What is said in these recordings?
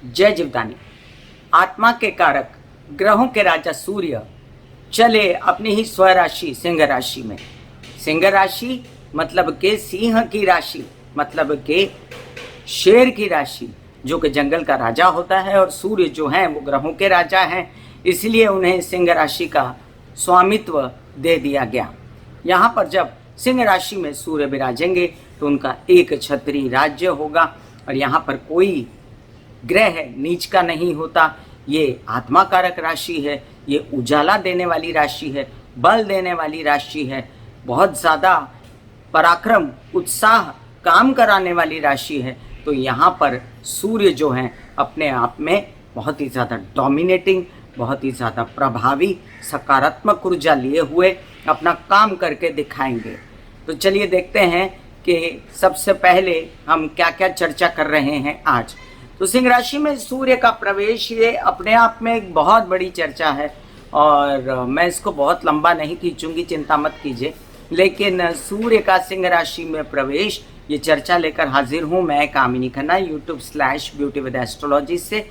जय जीवदानी। आत्मा के कारक ग्रहों के राजा सूर्य चले अपनी ही स्वराशि सिंह राशि में। सिंह राशि मतलब के सिंह की राशि, मतलब के शेर की राशि, जो कि जंगल का राजा होता है। और सूर्य जो हैं वो ग्रहों के राजा हैं, इसलिए उन्हें सिंह राशि का स्वामित्व दे दिया गया। यहाँ पर जब सिंह राशि में सूर्य विराजेंगे तो उनका एक छत्री राज्य होगा। और यहाँ पर कोई ग्रह नीच का नहीं होता। ये आत्मा कारक राशि है, ये उजाला देने वाली राशि है, बल देने वाली राशि है, बहुत ज़्यादा पराक्रम, उत्साह, काम कराने वाली राशि है। तो यहाँ पर सूर्य जो हैं अपने आप में बहुत ही ज़्यादा डोमिनेटिंग, बहुत ही ज़्यादा प्रभावी, सकारात्मक ऊर्जा लिए हुए अपना काम करके दिखाएंगे। तो चलिए देखते हैं कि सबसे पहले हम क्या क्या चर्चा कर रहे हैं आज। तो सिंह राशि में सूर्य का प्रवेश ये अपने आप में एक बहुत बड़ी चर्चा है और मैं इसको बहुत लंबा नहीं खींचूंगी, चिंता मत कीजिए। लेकिन सूर्य का सिंह राशि में प्रवेश ये चर्चा लेकर हाजिर हूँ मैं, कामिनी खन्ना, YouTube/ब्यूटी विद एस्ट्रोलॉजी से।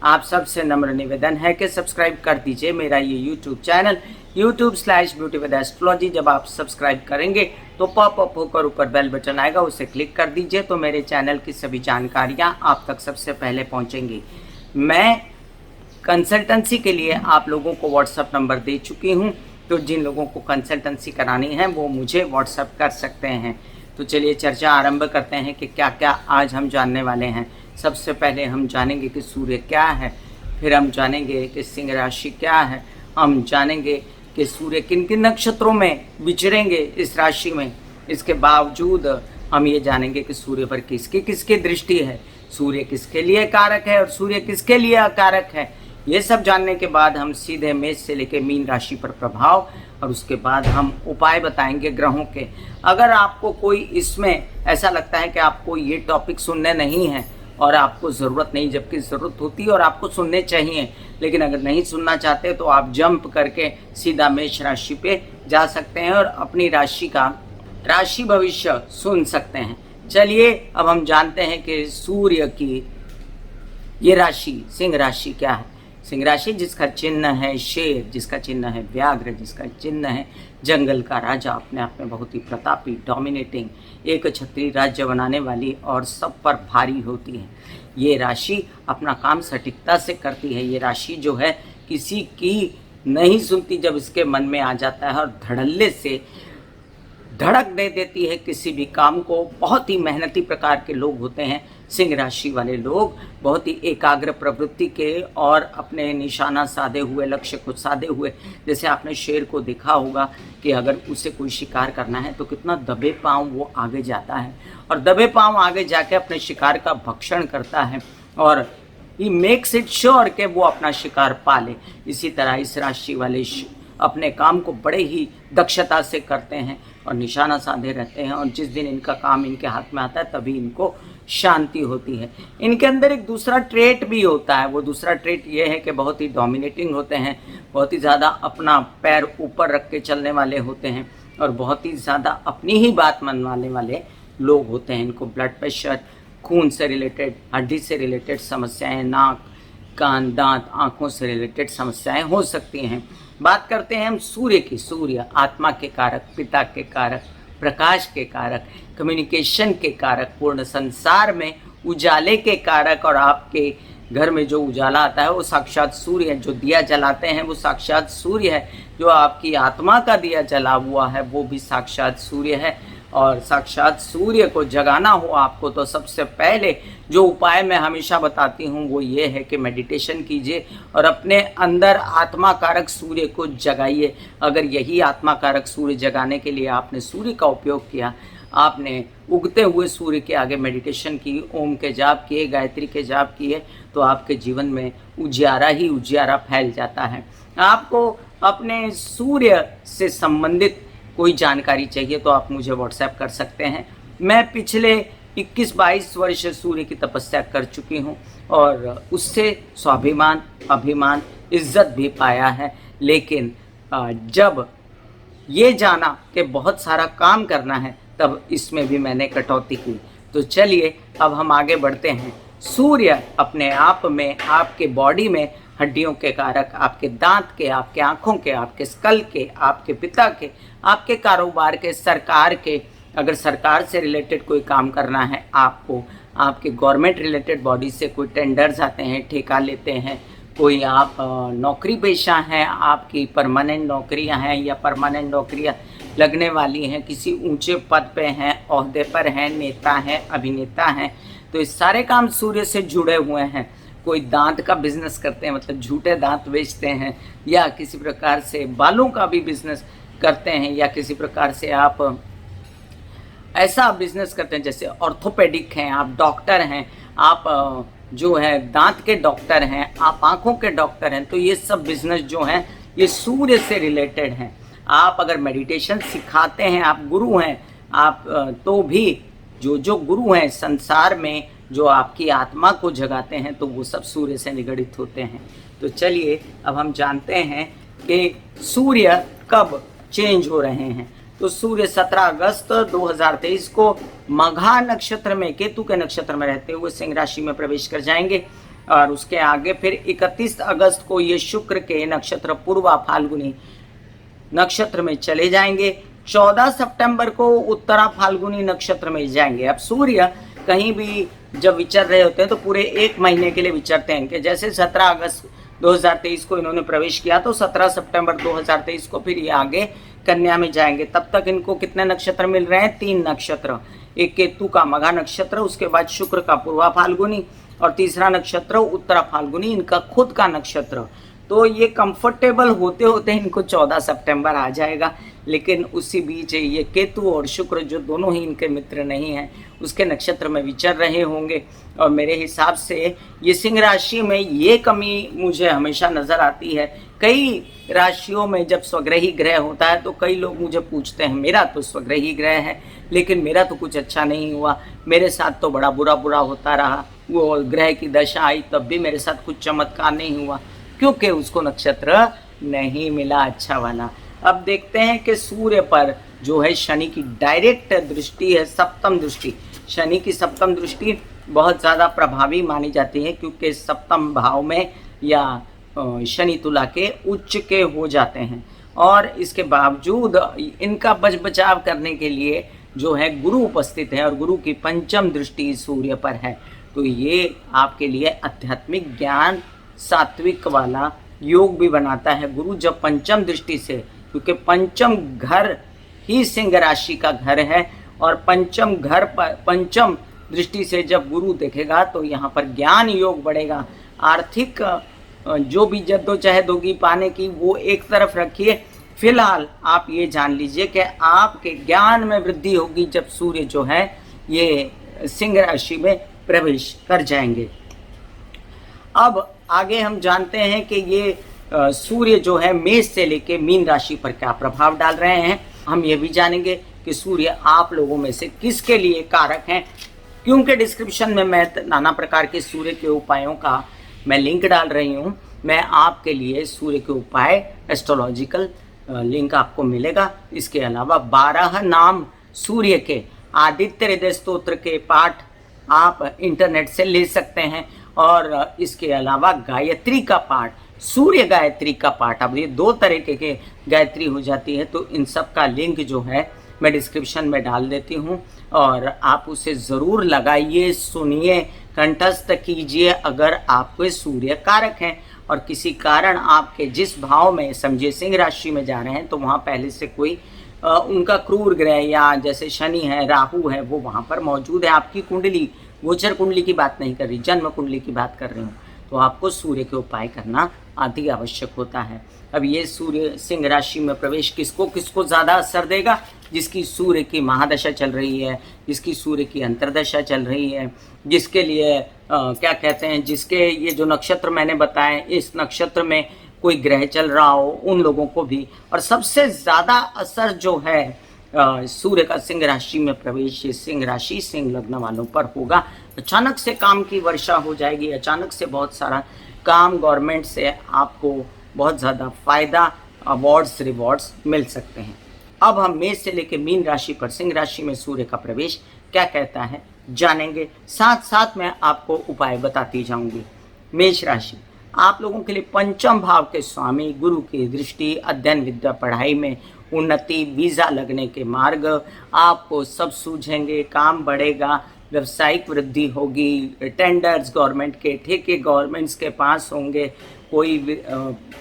आप सबसे नम्र निवेदन है कि सब्सक्राइब कर दीजिए मेरा ये YouTube चैनल YouTube/ब्यूटी विद एस्ट्रोलॉजी। जब आप सब्सक्राइब करेंगे तो पॉपअप होकर ऊपर बेल बटन आएगा, उसे क्लिक कर दीजिए तो मेरे चैनल की सभी जानकारियां आप तक सबसे पहले पहुंचेंगी। मैं कंसल्टेंसी के लिए आप लोगों को व्हाट्सएप नंबर दे चुकी हूं, तो जिन लोगों को कंसल्टेंसी करानी है वो मुझे व्हाट्सएप कर सकते हैं। तो चलिए चर्चा आरंभ करते हैं कि क्या क्या आज हम जानने वाले हैं। सबसे पहले हम जानेंगे कि सूर्य क्या है, फिर हम जानेंगे कि सिंह राशि क्या है, हम जानेंगे कि सूर्य किन किन नक्षत्रों में विचरेंगे इस राशि में। इसके बावजूद हम ये जानेंगे कि सूर्य पर किसकी किसकी दृष्टि है, सूर्य किसके लिए कारक है और सूर्य किसके लिए अकारक है। ये सब जानने के बाद हम सीधे मेष से लेकर मीन राशि पर प्रभाव और उसके बाद हम उपाय बताएंगे ग्रहों के। अगर आपको कोई इसमें ऐसा लगता है कि आपको ये टॉपिक सुनने नहीं है और आपको ज़रूरत नहीं, जबकि ज़रूरत होती है और आपको सुनने चाहिए, लेकिन अगर नहीं सुनना चाहते तो आप जंप करके सीधा मेष राशि पे जा सकते हैं और अपनी राशि का राशि भविष्य सुन सकते हैं। चलिए अब हम जानते हैं कि सूर्य की ये राशि सिंह राशि क्या है। सिंह राशि जिसका चिन्ह है शेर, जिसका चिन्ह है व्याघ्र, जिसका चिन्ह है जंगल का राजा, अपने आप में बहुत ही प्रतापी, डोमिनेटिंग, एक छत्री राज्य बनाने वाली और सब पर भारी होती है। ये राशि अपना काम सटीकता से करती है। ये राशि जो है किसी की नहीं सुनती, जब इसके मन में आ जाता है और धड़ल्ले से धड़क दे देती है किसी भी काम को। बहुत ही मेहनती प्रकार के लोग होते हैं सिंह राशि वाले लोग, बहुत ही एकाग्र प्रवृत्ति के और अपने निशाना साधे हुए, लक्ष्य को साधे हुए। जैसे आपने शेर को देखा होगा कि अगर उसे कोई शिकार करना है तो कितना दबे पांव वो आगे जाता है और दबे पांव आगे जाके अपने शिकार का भक्षण करता है और ही मेक्स इट श्योर कि वो अपना शिकार पाले। इसी तरह इस राशि वाले अपने काम को बड़े ही दक्षता से करते हैं और निशाना साधे रहते हैं और जिस दिन इनका काम इनके हाथ में आता है तभी इनको शांति होती है। इनके अंदर एक दूसरा ट्रेट भी होता है। वो दूसरा ट्रेट ये है कि बहुत ही डोमिनेटिंग होते हैं, बहुत ही ज़्यादा अपना पैर ऊपर रख के चलने वाले होते हैं और बहुत ही ज़्यादा अपनी ही बात मानने वाले लोग होते हैं। इनको ब्लड प्रेशर, खून से रिलेटेड, हड्डी से रिलेटेड समस्याएँ, नाक, कान, दांत, आँखों से रिलेटेड समस्याएँ हो सकती हैं। बात करते हैं हम सूर्य की। सूर्य आत्मा के कारक, पिता के कारक, प्रकाश के कारक, कम्युनिकेशन के कारक, पूर्ण संसार में उजाले के कारक। और आपके घर में जो उजाला आता है वो साक्षात सूर्य है। जो दिया जलाते हैं वो साक्षात सूर्य है। जो आपकी आत्मा का दिया जला हुआ है वो भी साक्षात सूर्य है। और साक्षात सूर्य को जगाना हो आपको तो सबसे पहले जो उपाय मैं हमेशा बताती हूँ वो ये है कि मेडिटेशन कीजिए और अपने अंदर आत्मा कारक सूर्य को जगाइए। अगर यही आत्मा कारक सूर्य जगाने के लिए आपने सूर्य का उपयोग किया, आपने उगते हुए सूर्य के आगे मेडिटेशन की, ओम के जाप किए, गायत्री के जाप किए, तो आपके जीवन में उजियारा ही उजियारा फैल जाता है। आपको अपने सूर्य से संबंधित कोई जानकारी चाहिए तो आप मुझे व्हाट्सएप कर सकते हैं। मैं पिछले 21-22 वर्ष सूर्य की तपस्या कर चुकी हूँ और उससे स्वाभिमान, अभिमान, इज्जत भी पाया है। लेकिन जब ये जाना कि बहुत सारा काम करना है तब इसमें भी मैंने कटौती की। तो चलिए अब हम आगे बढ़ते हैं। सूर्य अपने आप में आपके बॉडी में हड्डियों के कारक, आपके दांत के, आपके आँखों के, आपके स्कल के, आपके पिता के, आपके कारोबार के, सरकार के, अगर सरकार से रिलेटेड कोई काम करना है आपको, आपके गवर्नमेंट रिलेटेड बॉडी से कोई टेंडर्स आते हैं, ठेका लेते हैं, कोई आप नौकरी पेशा हैं, आपकी परमानेंट नौकरियां हैं या परमानेंट नौकरियां लगने वाली हैं, किसी ऊंचे पद पे हैं, ओहदे पर हैं, नेता हैं, अभिनेता हैं, तो ये सारे काम सूर्य से जुड़े हुए हैं। कोई दांत का बिजनेस करते हैं, मतलब झूठे दांत बेचते हैं, या किसी प्रकार से बालों का भी बिजनेस करते हैं, या किसी प्रकार से आप ऐसा बिजनेस करते हैं जैसे ऑर्थोपेडिक हैं, आप डॉक्टर हैं, आप जो है दांत के डॉक्टर हैं, आप आंखों के डॉक्टर हैं, तो ये सब बिजनेस जो हैं ये सूर्य से रिलेटेड हैं। आप अगर मेडिटेशन सिखाते हैं, आप गुरु हैं, आप तो भी जो गुरु हैं संसार में, जो आपकी आत्मा को जगाते हैं, तो वो सब सूर्य से निगडित होते हैं। तो चलिए अब हम जानते हैं कि सूर्य कब चेंज हो रहे हैं। तो सूर्य 17 अगस्त 2023 को मघा नक्षत्र में, केतु के नक्षत्र में रहते हुए सिंह राशि में प्रवेश कर जाएंगे, और उसके आगे फिर 31 अगस्त को ये शुक्र के नक्षत्र पूर्वा फाल्गुनी नक्षत्र में चले जाएंगे। 14 सितंबर को उत्तरा फाल्गुनी नक्षत्र में जाएंगे। अब सूर्य कहीं भी जब विचर रहे होते हैं तो पूरे एक महीने के लिए विचरते हैं, कि जैसे 17 अगस्त 2023 को इन्होंने प्रवेश किया तो 17 सितंबर 2023 को फिर ये आगे कन्या में जाएंगे। तब तक इनको कितने नक्षत्र मिल रहे हैं? 3 नक्षत्र। एक केतु का मघा नक्षत्र, उसके बाद शुक्र का पूर्वा फाल्गुनी, और तीसरा नक्षत्र उत्तरा फाल्गुनी, इनका खुद का नक्षत्र। तो ये कंफर्टेबल होते होते इनको 14 सितंबर आ जाएगा, लेकिन उसी बीच ये केतु और शुक्र जो दोनों ही इनके मित्र नहीं हैं, उसके नक्षत्र में विचर रहे होंगे। और मेरे हिसाब से ये सिंह राशि में ये कमी मुझे हमेशा नज़र आती है। कई राशियों में जब स्वग्रही ग्रह होता है तो कई लोग मुझे पूछते हैं, मेरा तो स्वग्रही ग्रह है लेकिन मेरा तो कुछ अच्छा नहीं हुआ, मेरे साथ तो बड़ा बुरा बुरा होता रहा, वो ग्रह की दशा आई तब भी मेरे साथ कुछ चमत्कार नहीं हुआ, क्योंकि उसको नक्षत्र नहीं मिला अच्छा वाला। अब देखते हैं कि सूर्य पर जो है शनि की डायरेक्ट दृष्टि है, सप्तम दृष्टि। शनि की सप्तम दृष्टि बहुत ज़्यादा प्रभावी मानी जाती है, क्योंकि सप्तम भाव में या शनि तुला के उच्च के हो जाते हैं, और इसके बावजूद इनका बच बचाव करने के लिए जो है गुरु उपस्थित है, और गुरु की पंचम दृष्टि सूर्य पर है। तो ये आपके लिए आध्यात्मिक ज्ञान सात्विक वाला योग भी बनाता है गुरु जब पंचम दृष्टि से, क्योंकि पंचम घर ही सिंह राशि का घर है, और पंचम घर पर पंचम दृष्टि से जब गुरु देखेगा तो यहाँ पर ज्ञान योग बढ़ेगा। आर्थिक जो भी जद्दोजहद होगी पाने की वो एक तरफ रखिए, फिलहाल आप ये जान लीजिए कि आपके ज्ञान में वृद्धि होगी जब सूर्य जो है ये सिंह राशि में प्रवेश कर जाएंगे। अब आगे हम जानते हैं कि ये सूर्य जो है मेष से लेके मीन राशि पर क्या प्रभाव डाल रहे हैं। हम ये भी जानेंगे कि सूर्य आप लोगों में से किसके लिए कारक हैं, क्योंकि डिस्क्रिप्शन में मैं नाना प्रकार के सूर्य के उपायों का मैं लिंक डाल रही हूँ। मैं आपके लिए सूर्य के उपाय एस्ट्रोलॉजिकल लिंक आपको मिलेगा। इसके अलावा 12 नाम सूर्य के आदित्य हृदय स्तोत्र के पाठ आप इंटरनेट से ले सकते हैं, और इसके अलावा गायत्री का पाठ, सूर्य गायत्री का पाठ, अब ये 2 तरीके के गायत्री हो जाती है, तो इन सब का लिंक जो है मैं डिस्क्रिप्शन में डाल देती हूँ, और आप उसे ज़रूर लगाइए, सुनिए, कंठस्थ कीजिए। अगर आपके सूर्य कारक हैं और किसी कारण आपके जिस भाव में, समझिए सिंह राशि में जा रहे हैं, तो वहाँ पहले से कोई उनका क्रूर ग्रह या जैसे शनि है, राहु है, वो वहाँ पर मौजूद है। आपकी कुंडली, गोचर कुंडली की बात नहीं कर रही, जन्म कुंडली की बात कर रही हूँ, तो आपको सूर्य के उपाय करना अति आवश्यक होता है। अब ये सूर्य सिंह राशि में प्रवेश किसको किसको ज़्यादा असर देगा? जिसकी सूर्य की महादशा चल रही है, जिसकी सूर्य की अंतर्दशा चल रही है, जिसके लिए क्या कहते हैं, जिसके ये जो नक्षत्र मैंने बताए, इस नक्षत्र में कोई ग्रह चल रहा हो, उन लोगों को भी। और सबसे ज़्यादा असर जो है सूर्य का सिंह राशि में प्रवेश, सिंह राशि सिंह लग्न वालों पर होगा। अचानक से काम की वर्षा हो जाएगी, अचानक से बहुत सारा काम, गवर्नमेंट से आपको बहुत ज़्यादा फ़ायदा, अवार्ड्स, रिवॉर्ड्स मिल सकते हैं। अब हम मेष से लेकर मीन राशि पर सिंह राशि में सूर्य का प्रवेश क्या कहता है जानेंगे, साथ साथ मैं आपको उपाय बताती जाऊंगी। मेष राशि, आप लोगों के लिए पंचम भाव के स्वामी गुरु की दृष्टि, अध्ययन विद्या पढ़ाई में उन्नति, वीजा लगने के मार्ग आपको सब सूझेंगे, काम बढ़ेगा, व्यवसायिक वृद्धि होगी, टेंडर्स गवर्नमेंट के, ठेके गवर्नमेंट्स के पास होंगे, कोई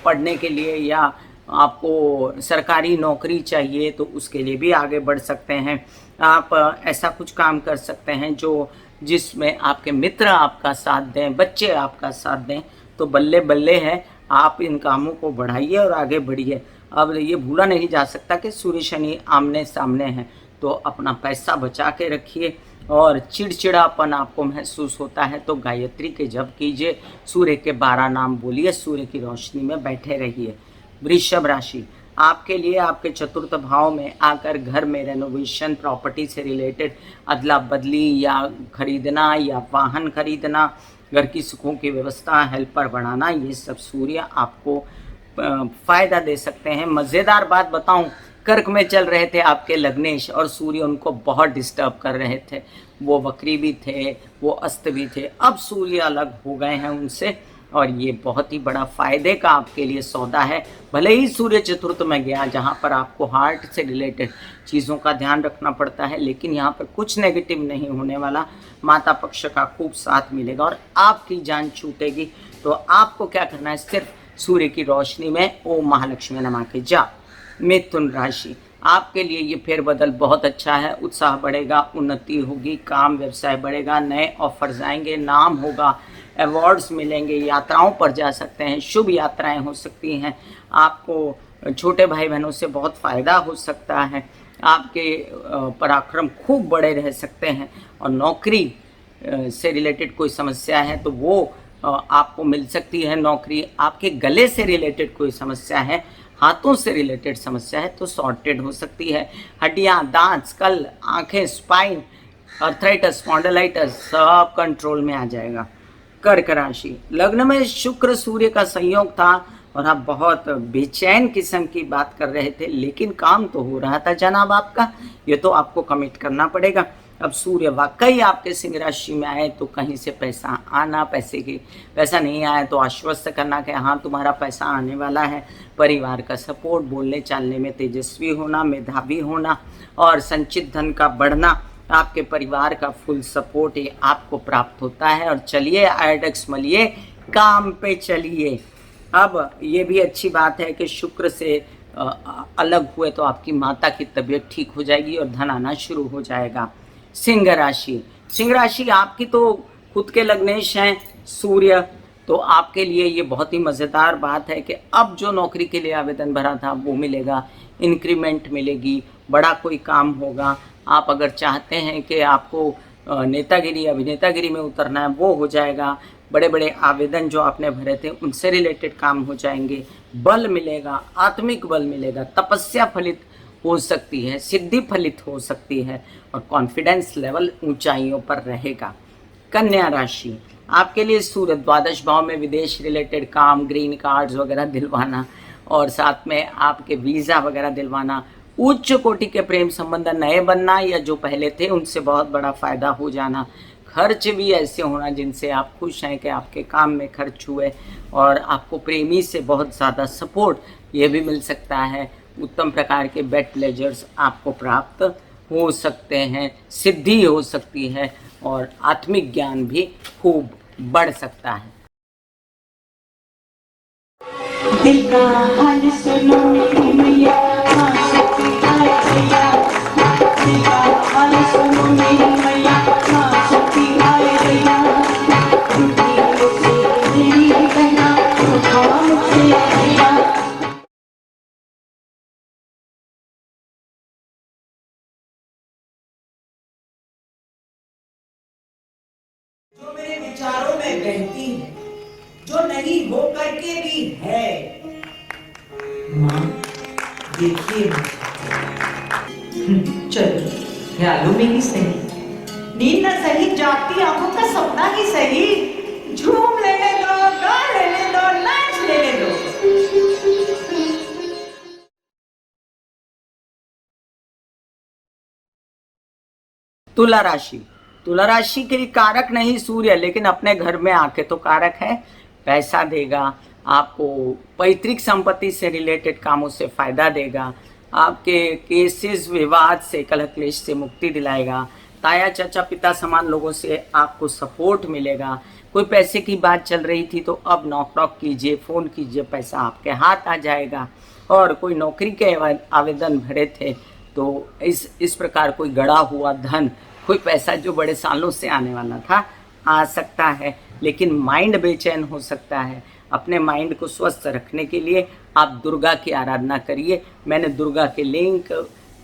पढ़ने के लिए या आपको सरकारी नौकरी चाहिए तो उसके लिए भी आगे बढ़ सकते हैं। आप ऐसा कुछ काम कर सकते हैं जो जिसमें आपके मित्र आपका साथ दें, बच्चे आपका साथ दें, तो बल्ले बल्ले है, आप इन कामों को बढ़ाइए और आगे बढ़िए। अब ये भूला नहीं जा सकता कि सूर्य शनि आमने सामने हैं, तो अपना पैसा बचा के रखिए। और चिड़चिड़ापन आपको महसूस होता है तो गायत्री के जप कीजिए, सूर्य के 12 नाम बोलिए, सूर्य की रोशनी में बैठे रहिए। वृषभ राशि, आपके लिए आपके चतुर्थ भाव में आकर घर में रेनोवेशन, प्रॉपर्टी से रिलेटेड अदला बदली या खरीदना या वाहन खरीदना, घर की सुखों की व्यवस्था, हेल्पर बढ़ाना, ये सब सूर्य आपको फायदा दे सकते हैं। मज़ेदार बात बताऊं, कर्क में चल रहे थे आपके लग्नेश और सूर्य उनको बहुत डिस्टर्ब कर रहे थे, वो वक्री भी थे, वो अस्त भी थे। अब सूर्य अलग हो गए हैं उनसे और ये बहुत ही बड़ा फायदे का आपके लिए सौदा है। भले ही सूर्य चतुर्थ में गया जहाँ पर आपको हार्ट से रिलेटेड चीज़ों का ध्यान रखना पड़ता है, लेकिन यहाँ पर कुछ नेगेटिव नहीं होने वाला। माता पक्ष का खूब साथ मिलेगा और आपकी जान छूटेगी। तो आपको क्या करना है, सिर्फ सूर्य की रोशनी में ओम महालक्ष्मी नमः के जाप। मिथुन राशि, आपके लिए ये फेरबदल बहुत अच्छा है, उत्साह बढ़ेगा, उन्नति होगी, काम व्यवसाय बढ़ेगा, नए ऑफर्स आएंगे, नाम होगा, अवार्ड्स मिलेंगे, यात्राओं पर जा सकते हैं, शुभ यात्राएं हो सकती हैं, आपको छोटे भाई बहनों से बहुत फ़ायदा हो सकता है, आपके पराक्रम खूब बड़े रह सकते हैं। और नौकरी से रिलेटेड कोई समस्या है तो वो आपको मिल सकती है नौकरी। आपके गले से रिलेटेड कोई समस्या है, हाथों से रिलेटेड समस्या है तो सॉर्टेड हो सकती है। हड्डियाँ, दांत, स्कल, आंखें, स्पाइन, अर्थराइटिस, स्पॉन्डिलाइटिस सब कंट्रोल में आ जाएगा। कर्क राशि, लग्न में शुक्र सूर्य का संयोग था और आप बहुत बेचैन किस्म की बात कर रहे थे, लेकिन काम तो हो रहा था जनाब आपका, ये तो आपको कमिट करना पड़ेगा। अब सूर्य वाकई आपके सिंह राशि में आए तो कहीं से पैसा आना, पैसा नहीं आया तो आश्वस्त करना कि हाँ तुम्हारा पैसा आने वाला है। परिवार का सपोर्ट, बोलने चालने में तेजस्वी होना, मेधावी होना और संचित धन का बढ़ना, आपके परिवार का फुल सपोर्ट ये आपको प्राप्त होता है। और चलिए आयोडेक्स मलिए, काम पे चलिए। अब ये भी अच्छी बात है कि शुक्र से अलग हुए तो आपकी माता की तबीयत ठीक हो जाएगी और धन आना शुरू हो जाएगा। सिंह राशि, सिंह राशि आपकी तो खुद के लग्नेश हैं सूर्य, तो आपके लिए ये बहुत ही मज़ेदार बात है कि अब जो नौकरी के लिए आवेदन भरा था वो मिलेगा, इंक्रीमेंट मिलेगी, बड़ा कोई काम होगा। आप अगर चाहते हैं कि आपको नेतागिरी, अभिनेतागिरी में उतरना है वो हो जाएगा। बड़े बड़े आवेदन जो आपने भरे थे उनसे रिलेटेड काम हो जाएंगे, बल मिलेगा, आत्मिक बल मिलेगा, तपस्या फलित हो सकती है, सिद्धि फलित हो सकती है और कॉन्फिडेंस लेवल ऊंचाइयों पर रहेगा। कन्या राशि, आपके लिए सूर्य द्वादश भाव में विदेश रिलेटेड काम, ग्रीन कार्ड्स वगैरह दिलवाना और साथ में आपके वीज़ा वगैरह दिलवाना, उच्च कोटि के प्रेम संबंध नए बनना या जो पहले थे उनसे बहुत बड़ा फायदा हो जाना, खर्च भी ऐसे होना जिनसे आप खुश हैं कि आपके काम में खर्च हुए और आपको प्रेमी से बहुत ज़्यादा सपोर्ट ये भी मिल सकता है। उत्तम प्रकार के बेड प्लेजर्स आपको प्राप्त हो सकते हैं, सिद्धि हो सकती है और आत्मिक ज्ञान भी खूब बढ़ सकता है। दिल का हाल सुनो मेरी मैया, शक्ति आए भैया, दिल का हाल सुनो मेरी मैया, शक्ति आए भैया, मेरी बहना जो मेरे विचारों में बहती है, जो नहीं हो करके भी है, माँ देखिए चलो ख्यालों में ही सही, नींद न सही, जागती आंखों का सपना ही सही, झूम लेने दो, गा लेने दो, नाच लेने दो। तुला राशि, तुला राशि के लिए कारक नहीं सूर्य, लेकिन अपने घर में आके तो कारक है, पैसा देगा आपको, पैतृक संपत्ति से रिलेटेड कामों से फायदा देगा, आपके केसेस विवाद से कलह क्लेश से मुक्ति दिलाएगा, ताया चाचा पिता समान लोगों से आपको सपोर्ट मिलेगा। कोई पैसे की बात चल रही थी तो अब नॉक नॉक कीजिए, फ़ोन कीजिए, पैसा आपके हाथ आ जाएगा। और कोई नौकरी के आवेदन भरे थे तो इस प्रकार कोई गड़ा हुआ धन, कोई पैसा जो बड़े सालों से आने वाला था आ सकता है, लेकिन माइंड बेचैन हो सकता है। अपने माइंड को स्वस्थ रखने के लिए आप दुर्गा की आराधना करिए। मैंने दुर्गा के लिंक,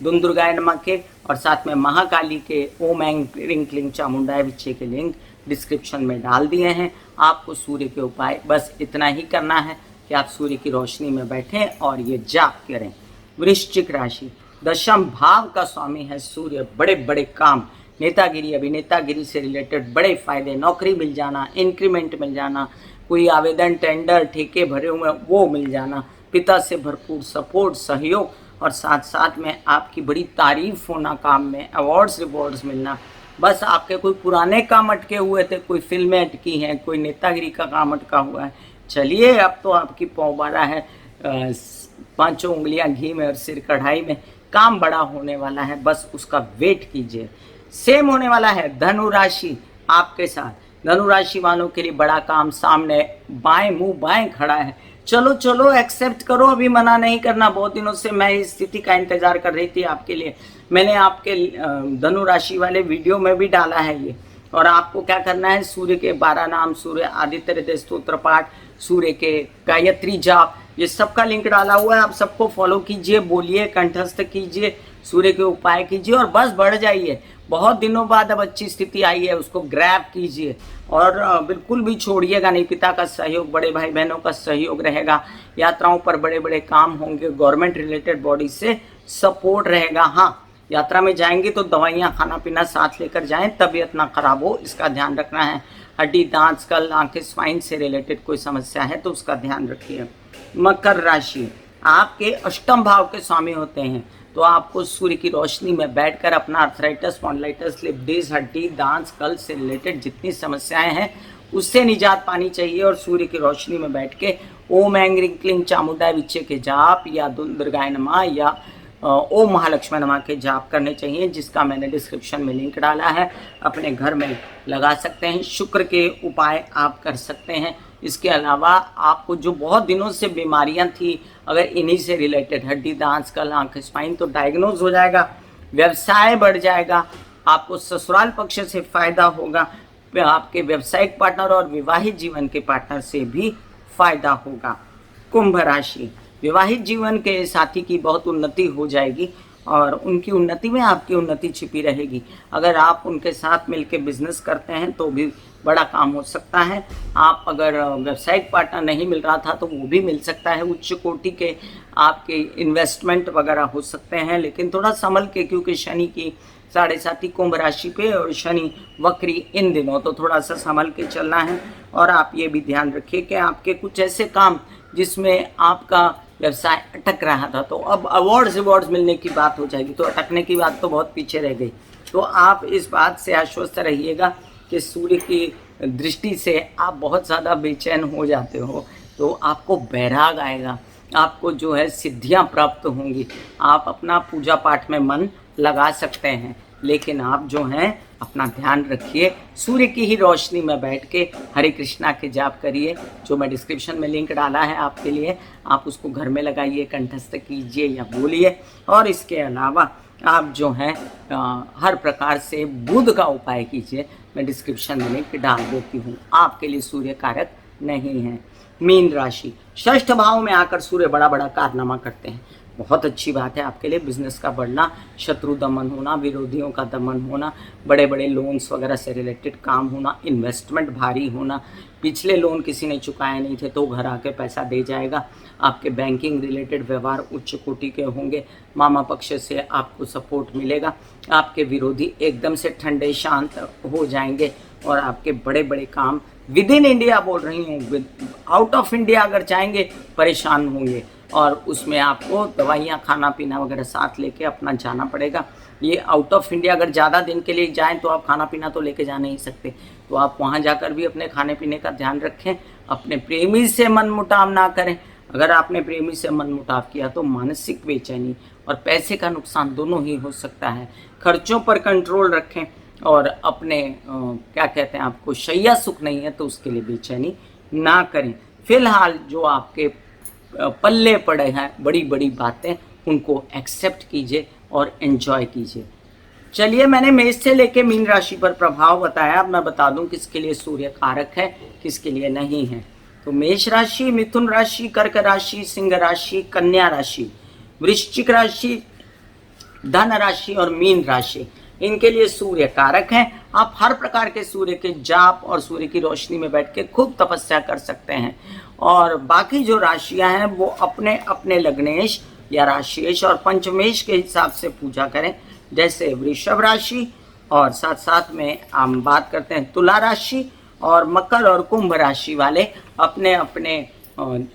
दुम दुर्गाय नमः के और साथ में महाकाली के ओम ऐं क्लीं क्लीं चामुंडाय विच्चे के लिंक डिस्क्रिप्शन में डाल दिए हैं। आपको सूर्य के उपाय बस इतना ही करना है कि आप सूर्य की रोशनी में बैठें और ये जाप करें। वृश्चिक राशि, दशम भाव का स्वामी है सूर्य। बड़े बड़े काम, नेतागिरी, अभिनेतागिरी से रिलेटेड बड़े फायदे, नौकरी मिल जाना, इंक्रीमेंट मिल जाना, कोई आवेदन टेंडर ठेके भरे हुए वो मिल जाना, पिता से भरपूर सपोर्ट सहयोग और साथ साथ में आपकी बड़ी तारीफ होना, काम में अवार्ड्स रिवॉर्ड्स मिलना। बस आपके कोई पुराने काम अटके हुए थे, कोई फिल्में अटकी हैं, कोई नेतागिरी का काम अटका हुआ है, चलिए अब तो आपकी पौबारा है, पांचों उंगलियां घी में और सिर कढ़ाई में, काम बड़ा होने वाला है, बस उसका वेट कीजिए। सेम होने वाला है धनु राशि आपके साथ। धनु राशि वालों के लिए बड़ा काम सामने, बाएं मुंह बाएं खड़ा है। चलो चलो एक्सेप्ट करो, अभी मना नहीं करना। बहुत दिनों से मैं इस स्थिति का इंतजार कर रही थी आपके लिए। मैंने आपके धनु राशि वाले वीडियो में भी डाला है ये। और आपको क्या करना है, सूर्य के 12 नाम, सूर्य आदित्य हृदय स्तोत्र पाठ, सूर्य के गायत्री जाप, ये सबका लिंक डाला हुआ है। आप सबको फॉलो कीजिए, बोलिए, कंठस्थ कीजिए, सूर्य के उपाय कीजिए और बस बढ़ जाइए। बहुत दिनों बाद अब अच्छी स्थिति आई है, उसको ग्रैब कीजिए और बिल्कुल भी छोड़िएगा नहीं। पिता का सहयोग, बड़े भाई बहनों का सहयोग रहेगा, यात्राओं पर बड़े बड़े काम होंगे, गवर्नमेंट रिलेटेड बॉडी से सपोर्ट रहेगा। हाँ, यात्रा में जाएंगे तो दवाइयाँ खाना पीना साथ लेकर जाएं, तबीयत ना खराब हो, इसका ध्यान रखना है। हड्डी दांत स्कल आंखें स्वाइन से रिलेटेड कोई समस्या है तो उसका ध्यान रखिए। मकर राशि आपके अष्टम भाव के स्वामी होते हैं, तो आपको सूर्य की रोशनी में बैठकर अपना आर्थराइटिस, स्पॉन्डिलाइटिस, स्लिप डिस्क, हड्डी दांत स्कल से रिलेटेड जितनी समस्याएं हैं उससे निजात पानी चाहिए। और सूर्य की रोशनी में बैठ के ओम ऐं क्लीं क्लीं चामुंडाय विच्चे के जाप या दुर्गाय नमः या ओम महालक्ष्मी नमः के जाप करने चाहिए, जिसका मैंने डिस्क्रिप्शन में लिंक डाला है। अपने घर में लगा सकते हैं। शुक्र के उपाय आप कर सकते हैं। इसके अलावा आपको जो बहुत दिनों से बीमारियां थी, अगर इन्हीं से रिलेटेड हड्डी दांत स्कल आंख स्पाइन, तो डायग्नोज हो जाएगा, व्यवसाय बढ़ जाएगा, आपको ससुराल पक्ष से फायदा होगा, आपके व्यवसायिक पार्टनर और विवाहित जीवन के पार्टनर से भी फायदा होगा। कुंभ राशि, विवाहित जीवन के साथी की बहुत उन्नति हो जाएगी और उनकी उन्नति में आपकी उन्नति छिपी रहेगी। अगर आप उनके साथ मिलकर बिजनेस करते हैं तो भी बड़ा काम हो सकता है। आप अगर व्यावसायिक पार्टनर नहीं मिल रहा था तो वो भी मिल सकता है। उच्च कोटि के आपके इन्वेस्टमेंट वगैरह हो सकते हैं, लेकिन थोड़ा संभल के, क्योंकि शनि की 7.5 कुंभ राशि पे और शनि वक्री इन दिनों, तो थोड़ा सा संभल के चलना है। और आप ये भी ध्यान रखिए कि आपके कुछ ऐसे काम जिसमें आपका व्यवसाय अटक रहा था, तो अब अवार्ड्स रिवॉर्ड्स मिलने की बात हो जाएगी, तो अटकने की बात तो बहुत पीछे रह गई। तो आप इस बात से आश्वस्त रहिएगा कि सूर्य की दृष्टि से आप बहुत ज़्यादा बेचैन हो जाते हो, तो आपको बैराग आएगा, आपको जो है सिद्धियां प्राप्त होंगी। आप अपना पूजा पाठ में मन लगा सकते हैं, लेकिन आप जो हैं अपना ध्यान रखिए। सूर्य की ही रोशनी में बैठ के हरे कृष्णा के जाप करिए, जो मैं डिस्क्रिप्शन में लिंक डाला है आपके लिए। आप उसको घर में लगाइए, कंठस्थ कीजिए या बोलिए। और इसके अलावा आप जो हैं हर प्रकार से बुध का उपाय कीजिए, मैं डिस्क्रिप्शन में लिंक डाल देती हूँ। आपके लिए सूर्य कारक नहीं है। मीन राशि, षष्ठ भाव में आकर सूर्य बड़ा बड़ा कारनामा करते हैं। बहुत अच्छी बात है आपके लिए। बिजनेस का बढ़ना, शत्रु दमन होना, विरोधियों का दमन होना, बड़े बड़े लोन्स वगैरह से रिलेटेड काम होना, इन्वेस्टमेंट भारी होना, पिछले लोन किसी ने चुकाए नहीं थे तो घर आके पैसा दे जाएगा। आपके बैंकिंग रिलेटेड व्यवहार उच्च कोटि के होंगे। मामा पक्ष से आपको सपोर्ट मिलेगा। आपके विरोधी एकदम से ठंडे शांत हो जाएंगे और आपके बड़े बड़े काम विद इन इंडिया, बोल रही हूँ, आउट ऑफ इंडिया अगर चाहेंगे परेशान होंगे और उसमें आपको दवाइयाँ खाना पीना वगैरह साथ लेके अपना जाना पड़ेगा। ये आउट ऑफ इंडिया अगर ज़्यादा दिन के लिए जाएं तो आप खाना पीना तो लेके जा नहीं सकते, तो आप वहाँ जाकर भी अपने खाने पीने का ध्यान रखें। अपने प्रेमी से मनमुटाव ना करें। अगर आपने प्रेमी से मनमुटाव किया तो मानसिक बेचैनी और पैसे का नुकसान दोनों ही हो सकता है। खर्चों पर कंट्रोल रखें और अपने क्या कहते हैं, आपको शैया सुख नहीं है तो उसके लिए बेचैनी ना करें। फिलहाल जो आपके पल्ले पड़े हैं बड़ी बड़ी बातें, उनको एक्सेप्ट कीजिए और एंजॉय कीजिए। चलिए, मैंने मेष से लेके मीन राशि पर प्रभाव बताया। अब मैं बता दूं किसके लिए सूर्य कारक है, किसके लिए नहीं है। तो मेष राशि, मिथुन राशि, कर्क राशि, सिंह राशि, कन्या राशि, वृश्चिक राशि, धन राशि और मीन राशि, इनके लिए सूर्य कारक हैं। आप हर प्रकार के सूर्य के जाप और सूर्य की रोशनी में बैठ के खूब तपस्या कर सकते हैं। और बाकी जो राशियां हैं वो अपने अपने लग्नेश या राशिएश और पंचमेश के हिसाब से पूजा करें। जैसे वृषभ राशि और साथ साथ में हम बात करते हैं तुला राशि और मकर और कुंभ राशि वाले अपने अपने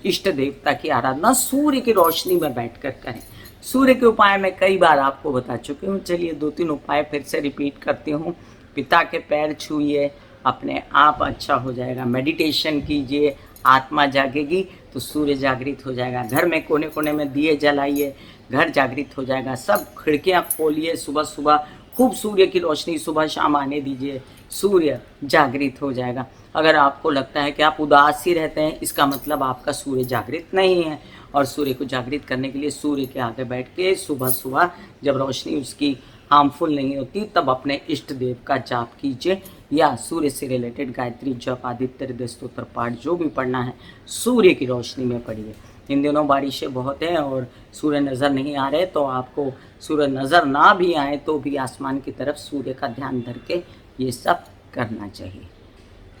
इष्ट देवता की आराधना सूर्य की रोशनी में बैठकर करें। सूर्य के उपाय मैं कई बार आपको बता चुकी हूँ। चलिए 2-3 उपाय फिर से रिपीट करती हूँ। पिता के पैर छूइए, अपने आप अच्छा हो जाएगा। मेडिटेशन कीजिए, आत्मा जागेगी तो सूर्य जागृत हो जाएगा। घर में कोने कोने में दिए जलाइए, घर जागृत हो जाएगा। सब खिड़कियाँ खोलिए, सुबह सुबह खूब सूर्य की रोशनी सुबह शाम आने दीजिए, सूर्य जागृत हो जाएगा। अगर आपको लगता है कि आप उदास ही रहते हैं, इसका मतलब आपका सूर्य जागृत नहीं है। और सूर्य को जागृत करने के लिए सूर्य के आगे बैठ के सुबह सुबह जब रोशनी उसकी हार्मफुल नहीं होती तब अपने इष्ट देव का जाप कीजिए, या सूर्य से रिलेटेड गायत्री जप, आदित्य हृदय स्तोत्र पाठ जो भी पढ़ना है सूर्य की रोशनी में पढ़िए। इन दिनों बारिशें बहुत हैं और सूर्य नज़र नहीं आ रहे, तो आपको सूर्य नज़र ना भी आए तो भी आसमान की तरफ सूर्य का ध्यान धर के ये सब करना चाहिए।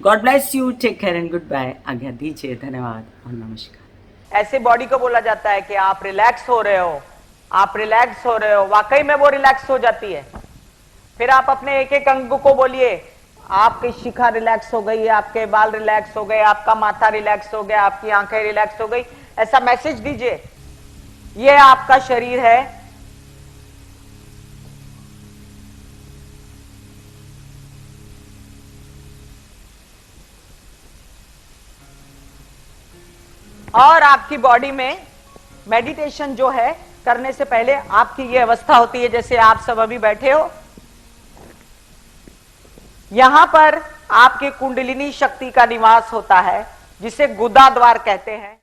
God bless you, take care and good bye. आज्ञा दीजिए, धन्यवाद और नमस्कार। ऐसे बॉडी को बोला जाता है कि आप रिलैक्स हो रहे हो, आप रिलैक्स हो रहे हो। वाकई में वो रिलैक्स हो जाती है। फिर आप अपने एक एक अंग को बोलिए, आपकी शिखा रिलैक्स हो गई, आपके बाल रिलैक्स हो गए, आपका माथा रिलैक्स हो गया, आपकी आंखें रिलैक्स हो गई। ऐसा मैसेज दीजिए, ये आपका शरीर है, और आपकी बॉडी में मेडिटेशन जो है करने से पहले आपकी ये अवस्था होती है जैसे आप सब अभी बैठे हो। यहां पर आपकी कुंडलिनी शक्ति का निवास होता है जिसे गुदा द्वार कहते हैं।